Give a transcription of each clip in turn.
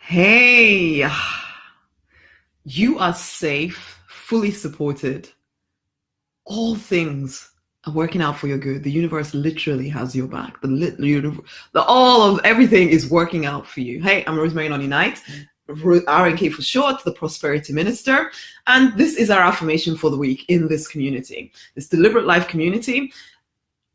Hey, you are safe, fully supported. All things are working out for your good. The universe literally has your back. All of everything is working out for you. Hey, I'm Rosemary Nonny Knight, RNK for short, the Prosperity Minister. And this is our affirmation for the week in this community, this deliberate life community.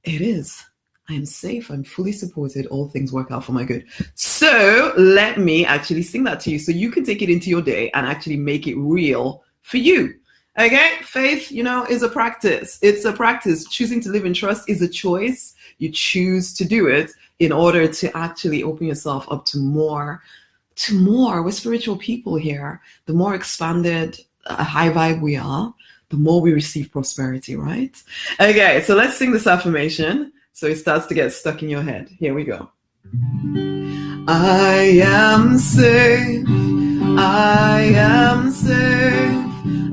It is. I am safe. I'm fully supported. All things work out for my good. So let me actually sing that to you so you can take it into your day and actually make it real for you. Okay? Faith, is a practice. It's a practice. Choosing to live in trust is a choice. You choose to do it in order to actually open yourself up to more. We're spiritual people here. The more expanded, high vibe we are, the more we receive prosperity, right? Okay, so let's sing this affirmation so it starts to get stuck in your head. Here we go. I am safe. I am safe.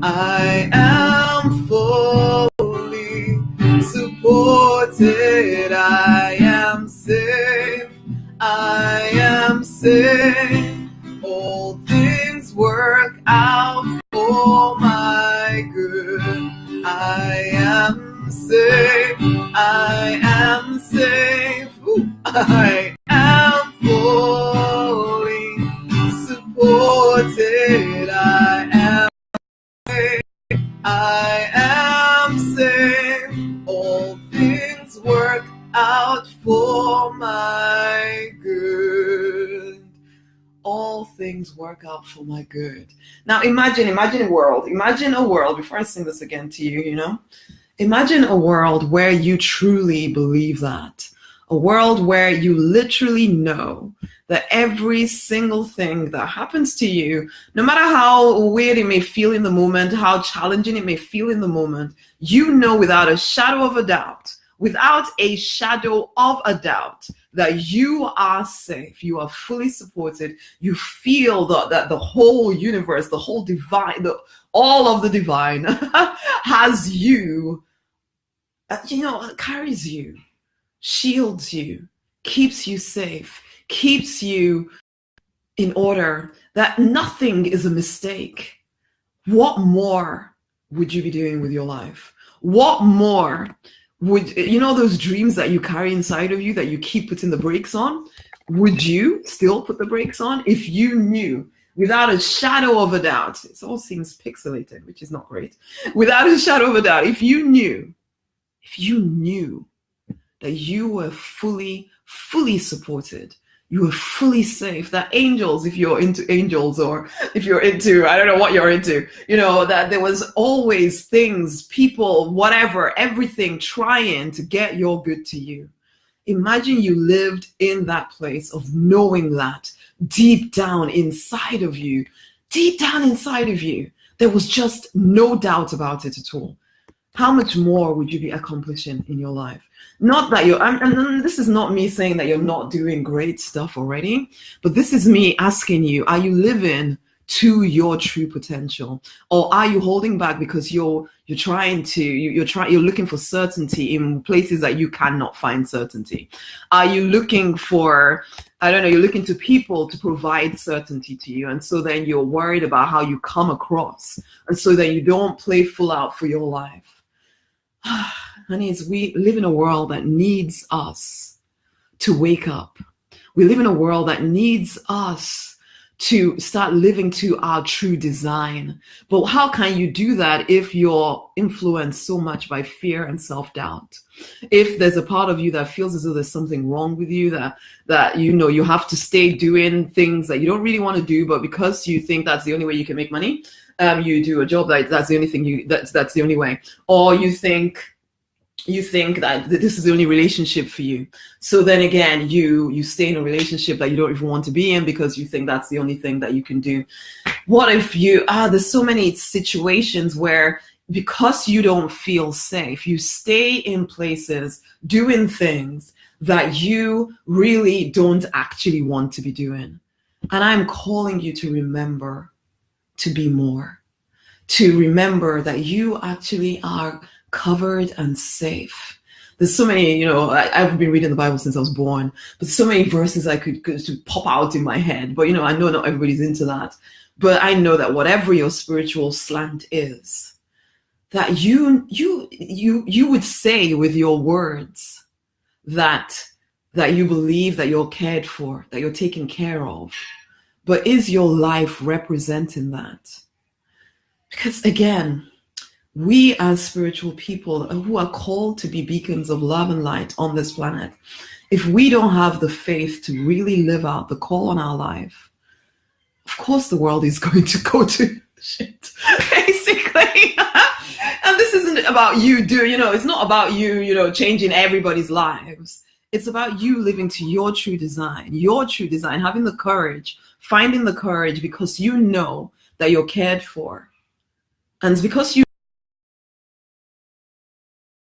I am fully supported. I am safe. I am safe. All things work out for my good. I am safe. I am safe. Ooh. I am fully supported. I am safe. I am safe. All things work out for my good. All things work out for my good. Now imagine a world, before I sing this again to you, imagine a world where you truly believe that. A world where you literally know that every single thing that happens to you, no matter how weird it may feel in the moment, how challenging it may feel in the moment, you know without a shadow of a doubt, that you are safe, you are fully supported, you feel that the whole universe, the whole divine, all of the divine has you, carries you, shields you, keeps you safe, keeps you in order, that nothing is a mistake. What more would you be doing with your life? What more would, those dreams that you carry inside of you that you keep putting the brakes on? Would you still put the brakes on if you knew without a shadow of a doubt? It all seems pixelated, which is not great. Without a shadow of a doubt, if you knew that you were fully supported, you were fully safe, that angels, if you're into angels, or if you're into, I don't know what you're into, that there was always things, people, whatever, everything trying to get your good to you. Imagine you lived in that place of knowing that deep down inside of you, there was just no doubt about it at all. How much more would you be accomplishing in your life? Not that and this is not me saying that you're not doing great stuff already, but this is me asking you, are you living to your true potential? Or are you holding back because you're looking for certainty in places that you cannot find certainty? Are you looking for, you're looking to people to provide certainty to you, and so then you're worried about how you come across, and so then you don't play full out for your life? Honey, we live in a world that needs us to wake up. We live in a world that needs us to start living to our true design. But how can you do that if you're influenced so much by fear and self-doubt? If there's a part of you that feels as though there's something wrong with you, that you have to stay doing things that you don't really want to do, but because you think that's the only way you can make money, you do a job that's the only thing that's the only way, or you think that this is the only relationship for you. So then again, you stay in a relationship that you don't even want to be in because you think that's the only thing that you can do. What if there's so many situations where, because you don't feel safe, you stay in places doing things that you really don't actually want to be doing. And I'm calling you to remember to be more, to remember that you actually are covered and safe, There's so many, I've been reading the Bible since I was born, but so many verses I could pop out in my head. But, I know not everybody's into that. But I know that whatever your spiritual slant is, that you would say with your words that you believe that you're cared for, that you're taken care of. But is your life representing that? Because again, we as spiritual people who are called to be beacons of love and light on this planet, if we don't have the faith to really live out the call on our life, of course the world is going to go to shit, basically. And this isn't about you it's not about you, changing everybody's lives. It's about you living to your true design, having the courage, finding the courage because you know that you're cared for. And it's because you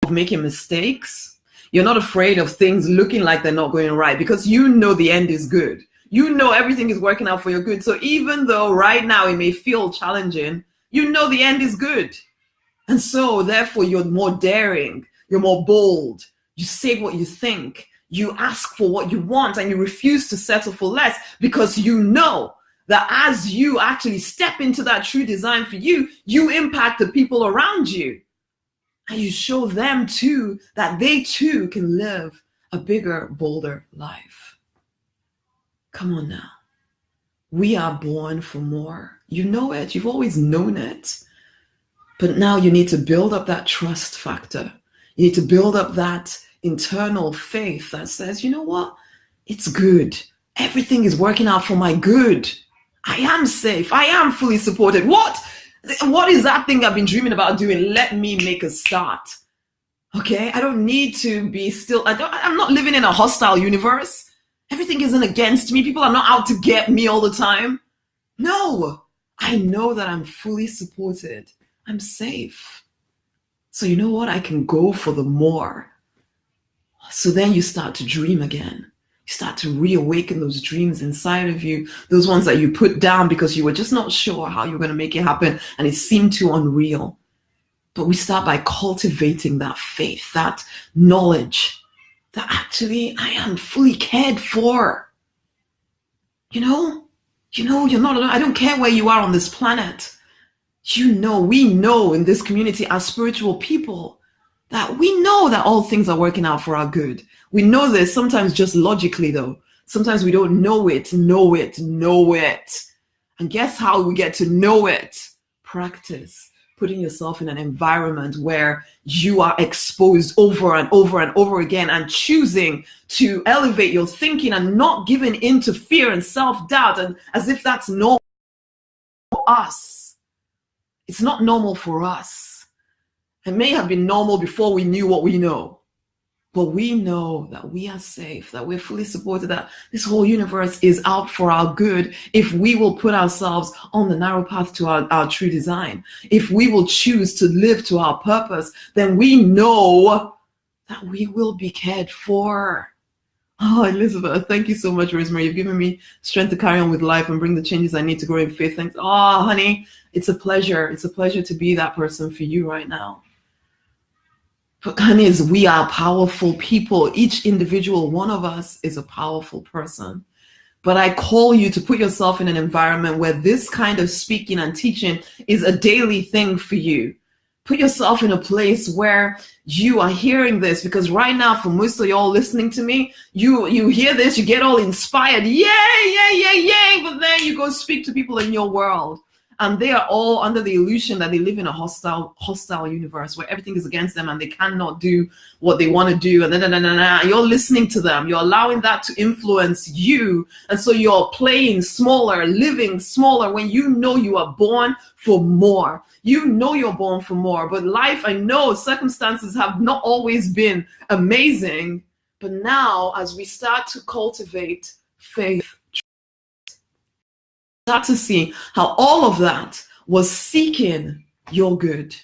making mistakes, you're not afraid of things looking like they're not going right because you know the end is good. You know everything is working out for your good. So even though right now it may feel challenging, you know the end is good. And so therefore you're more daring, you're more bold, you say what you think, you ask for what you want, and you refuse to settle for less because you know that as you actually step into that true design for you, you impact the people around you. And you show them too that they too can live a bigger, bolder life. Come on now. We are born for more. You know it. You've always known it. But now you need to build up that trust factor. You need to build up that internal faith that says, you know what? It's good. Everything is working out for my good. I am safe. I am fully supported. What is that thing I've been dreaming about doing? Let me make a start. Okay? I don't need to be still. I'm not living in a hostile universe. Everything isn't against me. People are not out to get me all the time. No. I know that I'm fully supported. I'm safe. So you know what? I can go for the more. So then you start to dream again. You start to reawaken those dreams inside of you, those ones that you put down because you were just not sure how you were going to make it happen and it seemed too unreal. But we start by cultivating that faith, that knowledge that actually I am fully cared for. You're not alone. I don't care where you are on this planet. We know in this community as spiritual people that we know that all things are working out for our good. We know this sometimes just logically though. Sometimes we don't know it. And guess how we get to know it? Practice. Putting yourself in an environment where you are exposed over and over and over again and choosing to elevate your thinking and not giving in to fear and self-doubt and as if that's normal for us. It's not normal for us. It may have been normal before we knew what we know, but we know that we are safe, that we're fully supported, that this whole universe is out for our good if we will put ourselves on the narrow path to our true design. If we will choose to live to our purpose, then we know that we will be cared for. Oh, Elizabeth, thank you so much, Rosemary. You've given me strength to carry on with life and bring the changes I need to grow in faith. Thanks. Oh, honey, it's a pleasure. It's a pleasure to be that person for you right now. But honey, we are powerful people. Each individual one of us is a powerful person. But I call you to put yourself in an environment where this kind of speaking and teaching is a daily thing for you. Put yourself in a place where you are hearing this, because right now, for most of y'all listening to me, you hear this, you get all inspired, yay, but then you go speak to people in your world. And they are all under the illusion that they live in a hostile universe where everything is against them and they cannot do what they want to do. And you're listening to them. You're allowing that to influence you. And so you're playing smaller, living smaller when you know you are born for more. You know you're born for more. But life, I know circumstances have not always been amazing. But now, as we start to cultivate faith, start to see how all of that was seeking your good.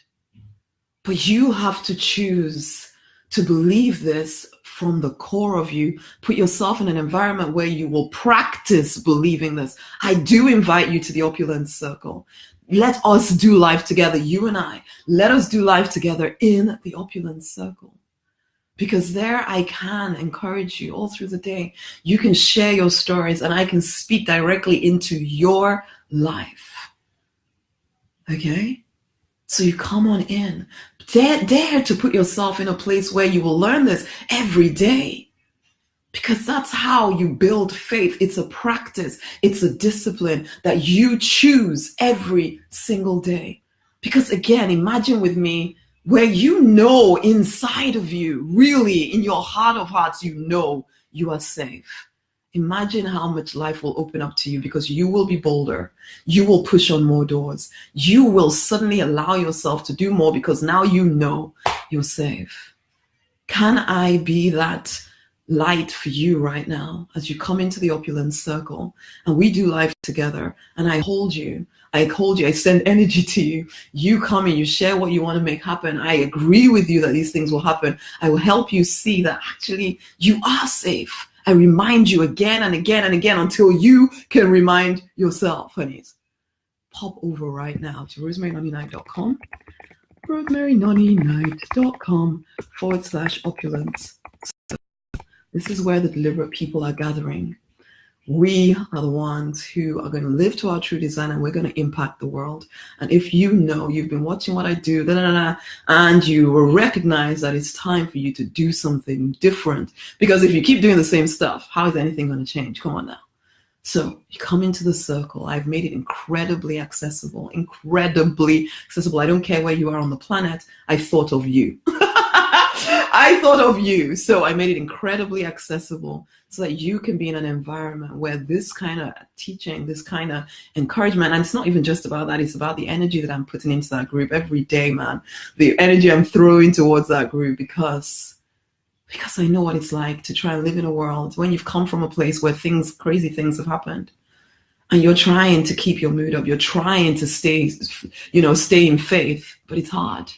But you have to choose to believe this from the core of you. Put yourself in an environment where you will practice believing this. I do invite you to the Opulence Circle. Let us do life together, you and I. Let us do life together in the Opulence Circle. because there I can encourage you all through the day. You can share your stories and I can speak directly into your life. Okay? So you come on in. Dare to put yourself in a place where you will learn this every day. Because that's how you build faith. It's a practice. It's a discipline that you choose every single day. Because again, imagine with me where you know inside of you, really in your heart of hearts, you know you are safe. Imagine how much life will open up to you because you will be bolder. You will push on more doors. You will suddenly allow yourself to do more because now you know you're safe. Can I be that light for you right now as you come into the opulence circle and we do life together and I hold you, I send energy to you, you come and you share what you want to make happen. I agree with you that these things will happen. I will help you see that actually you are safe. I remind you again and again and again until you can remind yourself, honeys. Pop over right now to rosemarynonnynight.com, rosemarynonnynight.com/opulence. This is where the deliberate people are gathering. We are the ones who are going to live to our true design and we're going to impact the world. And if you know you've been watching what I do, and you will recognize that it's time for you to do something different. Because if you keep doing the same stuff, how is anything going to change? Come on now. So you come into the circle. I've made it incredibly accessible, incredibly accessible. I don't care where you are on the planet. I thought of you. I thought of you. So I made it incredibly accessible so that you can be in an environment where this kind of teaching, this kind of encouragement, and it's not even just about that, it's about the energy that I'm putting into that group every day, man. The energy I'm throwing towards that group because I know what it's like to try and live in a world when you've come from a place where crazy things have happened. And you're trying to keep your mood up. You're trying to stay in faith, but it's hard.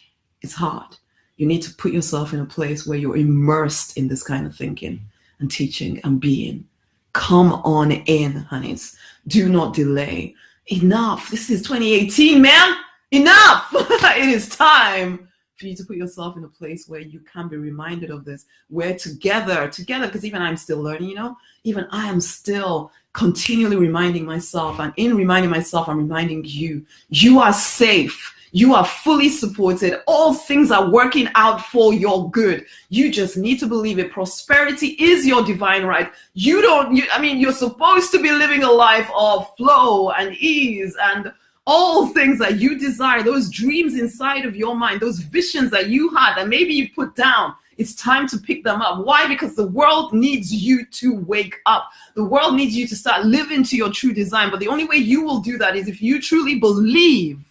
It's hard. You need to put yourself in a place where you're immersed in this kind of thinking and teaching and being. Come on in, honeys. Do not delay. Enough. This is 2018, man. Enough. It is time for you to put yourself in a place where you can be reminded of this. Where together, because even I'm still learning, even I am still continually reminding myself. And in reminding myself, I'm reminding you, you are safe. You are fully supported. All things are working out for your good. You just need to believe it. Prosperity is your divine right. You're supposed to be living a life of flow and ease and all things that you desire, those dreams inside of your mind, those visions that you had that maybe you put down. It's time to pick them up. Why? Because the world needs you to wake up. The world needs you to start living to your true design. But the only way you will do that is if you truly believe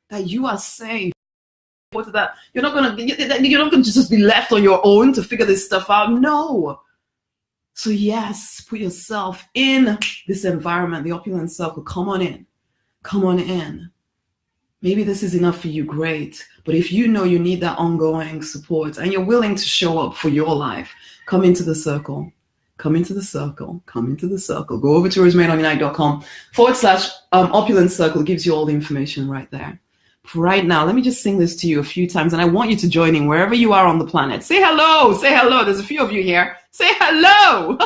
that you are safe. That you're not gonna just be left on your own to figure this stuff out. No. So yes, put yourself in this environment, the opulence circle. Come on in. Come on in. Maybe this is enough for you, great. But if you know you need that ongoing support and you're willing to show up for your life, come into the circle. Come into the circle. Come into the circle. Go over to rosemarynonnynight.com/opulence circle. It gives you all the information right there. Right now, let me just sing this to you a few times, and I want you to join in wherever you are on the planet. Say hello. Say hello. There's a few of you here. Say hello.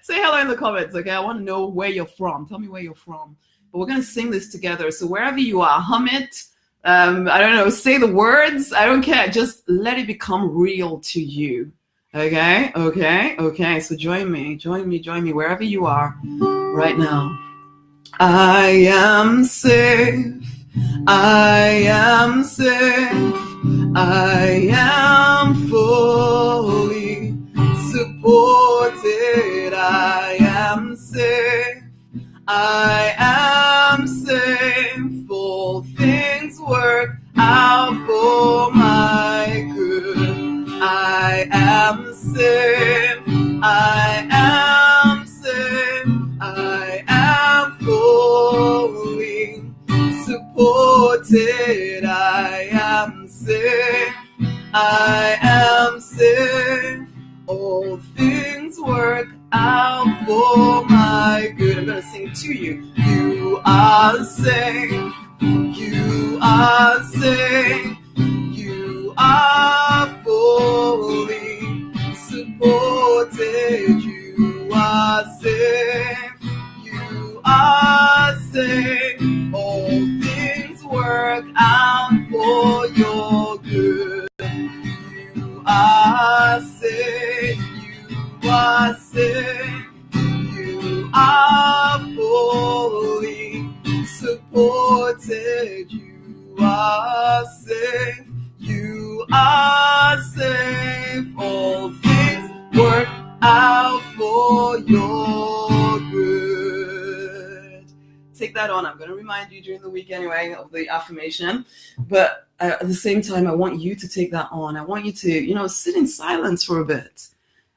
Say hello in the comments, okay? I want to know where you're from. Tell me where you're from. But we're going to sing this together. So wherever you are, hum it. I don't know. Say the words. I don't care. Just let it become real to you. Okay? Okay? Okay. So join me. Join me wherever you are right now. I am safe. I am safe. I am fully supported. I am safe. I am safe. All things work out for my good. I am safe. I am safe. I am fully supported. I am safe. I am safe. All things work out for my good. I'm going to sing to you. You are safe. You are safe. You are fully are safe. You are safe. All things work out for your good. You are safe. You are safe. You are fully supported. You are safe. You are safe. All things work out for your good. Take that on. I'm going to remind you during the week anyway of the affirmation. But at the same time, I want you to take that on. I want you to, sit in silence for a bit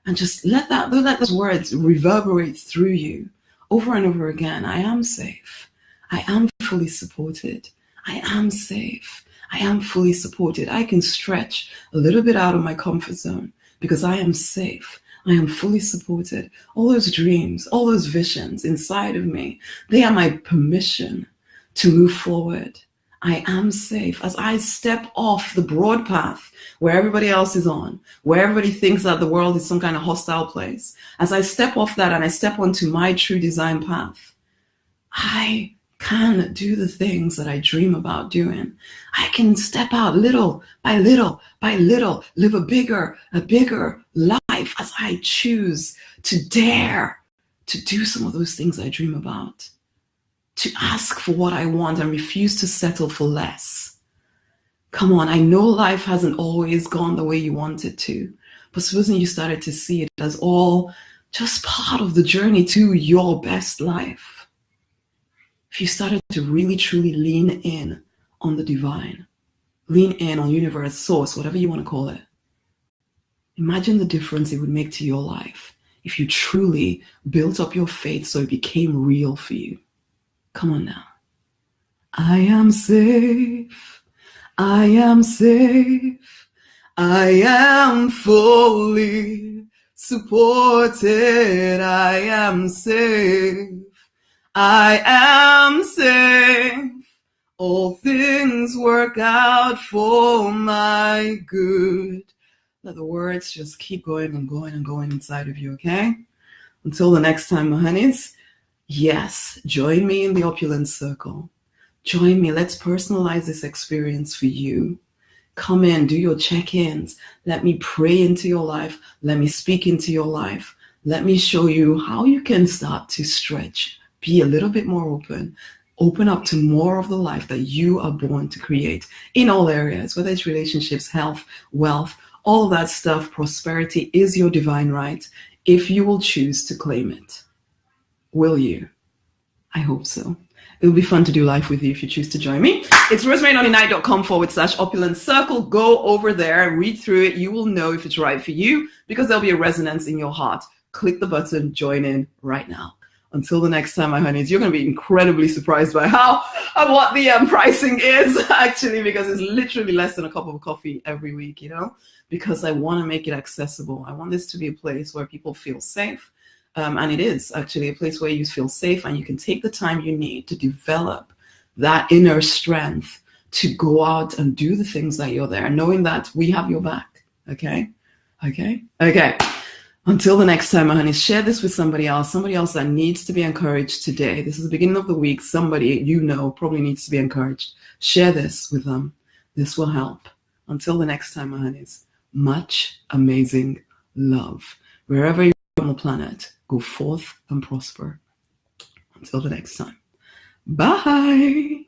and just let those words reverberate through you over and over again. I am safe. I am fully supported. I am safe. I am fully supported. I can stretch a little bit out of my comfort zone because I am safe. I am fully supported. All those dreams, all those visions inside of me, they are my permission to move forward. I am safe as I step off the broad path where everybody else is on, where everybody thinks that the world is some kind of hostile place. As I step off that and I step onto my true design path, I can do the things that I dream about doing. I can step out little by little by little, live a bigger life as I choose to dare to do some of those things I dream about, to ask for what I want and refuse to settle for less. Come on, I know life hasn't always gone the way you want it to, but supposing you started to see it as all just part of the journey to your best life. If you started to really truly lean in on the divine, lean in on universe, source, whatever you want to call it, imagine the difference it would make to your life if you truly built up your faith so it became real for you. Come on now. I am safe. I am safe. I am fully supported. I am safe. I am safe. All things work out for my good. Let the words just keep going and going and going inside of you, okay? Until the next time, my honeys. Yes, join me in the opulence circle. Join me. Let's personalize this experience for you. Come in, do your check-ins. Let me pray into your life. Let me speak into your life. Let me show you how you can start to stretch. Be a little bit more open up to more of the life that you are born to create in all areas, whether it's relationships, health, wealth, all that stuff. Prosperity is your divine right if you will choose to claim it. Will you? I hope so. It'll be fun to do life with you if you choose to join me. It's rosemarynonny.com/opulence circle. Go over there, read through it. You will know if it's right for you because there'll be a resonance in your heart. Click the button, join in right now. Until the next time, my honeys, you're going to be incredibly surprised by what the pricing is, actually, because it's literally less than a cup of coffee every week, because I want to make it accessible. I want this to be a place where people feel safe. And it is actually a place where you feel safe and you can take the time you need to develop that inner strength to go out and do the things that you're there, knowing that we have your back. Okay. Until the next time, my honeys, share this with somebody else that needs to be encouraged today. This is the beginning of the week. Somebody probably needs to be encouraged. Share this with them. This will help. Until the next time, my honeys, much amazing love. Wherever you're on the planet, go forth and prosper. Until the next time. Bye.